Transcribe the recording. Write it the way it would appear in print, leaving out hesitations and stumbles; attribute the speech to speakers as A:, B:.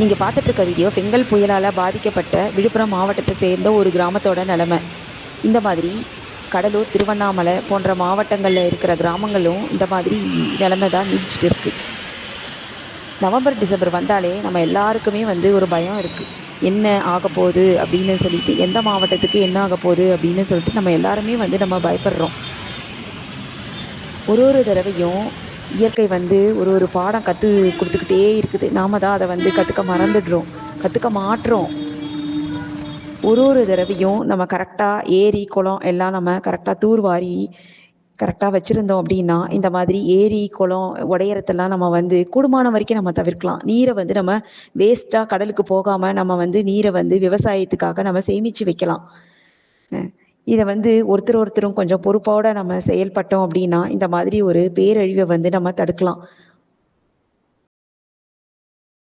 A: நீங்கள் பார்த்துட்டு இருக்க வீடியோ பெங்கல் புயலால் பாதிக்கப்பட்ட விழுப்புரம் மாவட்டத்தை சேர்ந்த ஒரு கிராமத்தோட நிலைமை. இந்த மாதிரி கடலூர், திருவண்ணாமலை போன்ற மாவட்டங்களில் இருக்கிற கிராமங்களும் இந்த மாதிரி நிலைமை தான் நீடிச்சிட்டு இருக்கு. நவம்பர், டிசம்பர் வந்தாலே நம்ம எல்லாருக்குமே ஒரு பயம் இருக்குது. என்ன ஆக போகுது அப்படின்னு சொல்லிட்டு, எந்த மாவட்டத்துக்கு என்ன ஆக போகுது அப்படின்னு சொல்லிட்டு நம்ம எல்லாருமே நம்ம பயப்படுறோம். ஒரு தடவையும் இயற்கை ஒரு பாடம் கொடுத்துக்கிட்டே இருக்குது. நாம தான் அதை கற்றுக்க மறந்துடுறோம், கற்றுக்க மாட்டுறோம். ஒரு தடவையும் நம்ம கரெக்டாக ஏரி, குளம் எல்லாம் நம்ம கரெக்டாக தூர்வாரி கரெக்டாக வச்சுருந்தோம் அப்படின்னா, இந்த மாதிரி ஏரி, குளம் உடையறதெல்லாம் நம்ம கூடுமான வரைக்கும் நம்ம தவிர்க்கலாம். நீரை நம்ம வேஸ்ட்டாக கடலுக்கு போகாமல் நம்ம நீரை விவசாயத்துக்காக நம்ம சேமித்து வைக்கலாம். இதை ஒருத்தரும் கொஞ்சம் பொறுப்போட நம்ம செயல்பட்டோம் அப்படின்னா, இந்த மாதிரி ஒரு பேரழிவை நம்ம தடுக்கலாம்.